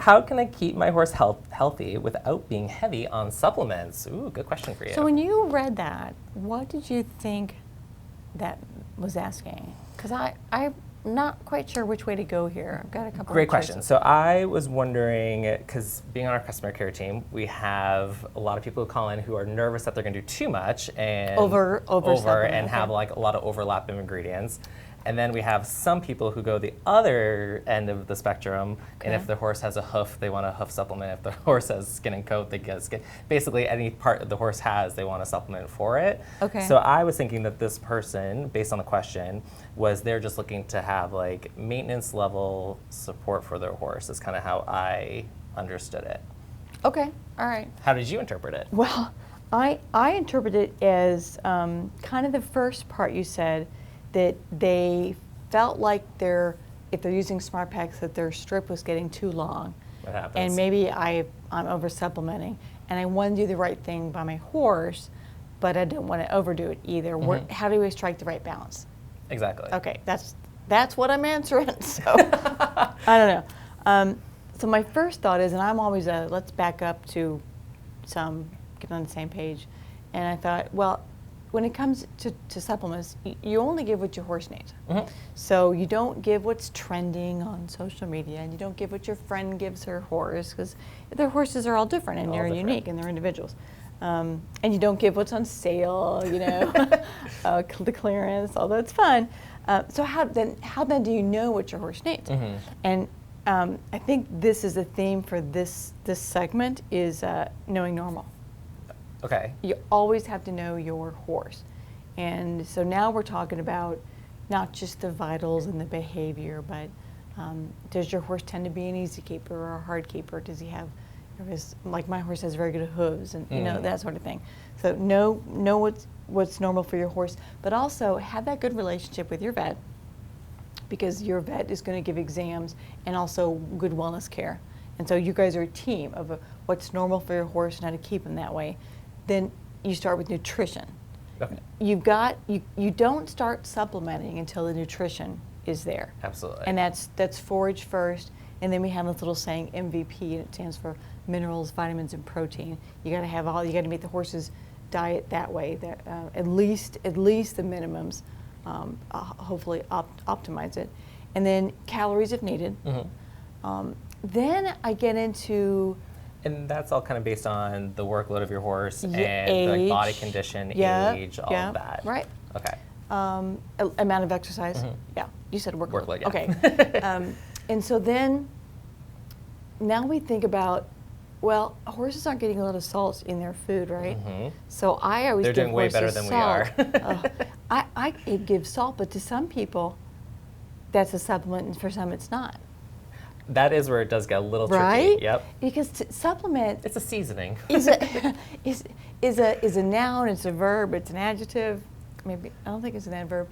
how can I keep my horse healthy without being heavy on supplements? Ooh, good question for you. So when you read that, what did you think that was asking? Because I'm not quite sure which way to go here. I've got a couple Great of question. choices. So I was wondering, because being on our customer care team, we have a lot of people who call in who are nervous that they're going to do too much and Over and have like a lot of overlap of ingredients. And then we have some people who go the other end of the spectrum, and if the horse has a hoof, they want a hoof supplement. If the horse has skin and coat, they get skin. Basically, any part the horse has, they want a supplement for it. Okay. So I was thinking that this person, based on the question, was they're just looking to have like maintenance level support for their horse. Is kind of how I understood it. Okay, all right. How did you interpret it? Well, I interpret it as kind of the first part you said, that they felt like if they're using SmartPaks, that their strip was getting too long. What happens? And maybe I'm over supplementing, and I want to do the right thing by my horse, but I don't want to overdo it either. How do we strike the right balance? Exactly. Okay, that's what I'm answering. So I don't know. So my first thought is, and I'm always let's back up to get on the same page. And I thought, well, when it comes to supplements, you only give what your horse needs. So you don't give what's trending on social media, and you don't give what your friend gives her horse, because their horses are all different, and they're unique, and they're individuals. And you don't give what's on sale, the clearance, although it's fun. So how then do you know what your horse needs? And I think this is a theme for this segment is knowing normal. Okay. You always have to know your horse. And so now we're talking about not just the vitals and the behavior, but does your horse tend to be an easy keeper or a hard keeper? Does he have, like my horse has very good hooves and that sort of thing. So know what's normal for your horse, but also have that good relationship with your vet, because your vet is going to give exams and also good wellness care. And so you guys are a team of what's normal for your horse and how to keep him that way. Then you start with nutrition. Okay. You don't start supplementing until the nutrition is there. Absolutely. And that's forage first, and then we have this little saying MVP, and it stands for minerals, vitamins, and protein. You got to make the horse's diet that way. That at least the minimums, hopefully optimize it, and then calories if needed. Then I get into. And that's all kind of based on the workload of your horse and age, like body condition, age, all of that. Right. Okay. Amount of exercise. Yeah, you said workload. Workload, yeah. Okay. And so then, now we think about, well, horses aren't getting a lot of salt in their food, right? So I always They're give doing way better horses than we are. I give salt, but to some people, that's a supplement, and for some, it's not. That is where it does get a little tricky. Right? Yep. Because supplement It's a seasoning. is a noun. It's a verb. It's an adjective. Maybe I don't think it's an adverb.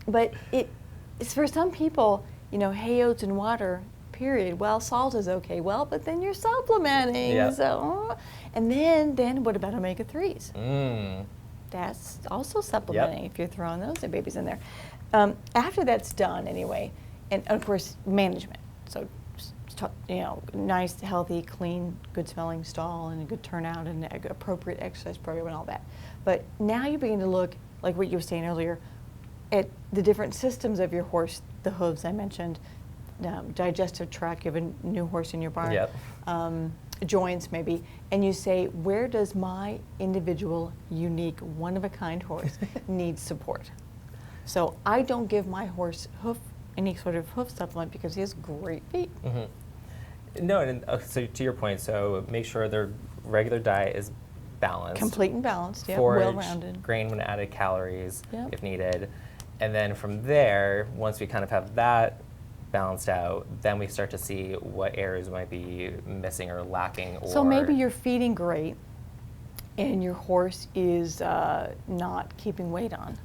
But it's for some people. Hay, oats, and water. Period. Well, salt is okay. Well, but then you're supplementing. Yep. So, and then what about omega-3s? That's also supplementing if you're throwing those babies in there. After that's done, anyway, and of course management. So, nice, healthy, clean, good-smelling stall and a good turnout and an appropriate exercise program and all that. But now you begin to look, like what you were saying earlier, at the different systems of your horse, the hooves I mentioned, digestive tract, you have a new horse in your barn, joints maybe, and you say, where does my individual, unique, one-of-a-kind horse need support? So I don't give my horse any sort of hoof supplement because he has great feet. No, and so to your point, so make sure their regular diet is balanced. Complete and balanced, Forage, well-rounded. grain when added calories if needed. And then from there, once we kind of have that balanced out, then we start to see what areas might be missing or lacking. So maybe you're feeding great and your horse is not keeping weight on.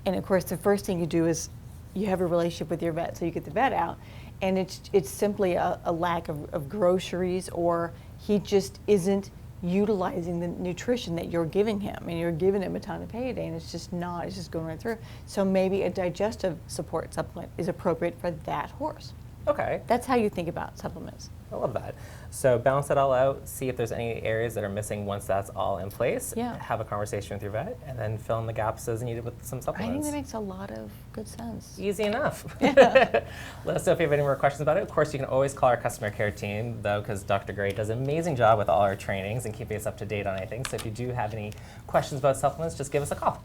And of course, the first thing you do is you have a relationship with your vet, so you get the vet out, and it's simply a lack of groceries, or he just isn't utilizing the nutrition that you're giving him, and you're giving him a ton of payday, and it's just going right through. So maybe a digestive support supplement is appropriate for that horse. Okay. That's how you think about supplements. I love that. So balance it all out, see if there's any areas that are missing once that's all in place. Yeah. Have a conversation with your vet, and then fill in the gaps as needed with some I think supplements. that makes a lot of good sense. Easy enough. Yeah. Let us know if you have any more questions about it. Of course, you can always call our customer care team, though, because Dr. Gray does an amazing job with all our trainings and keeping us up to date on anything. So if you do have any questions about supplements, just give us a call.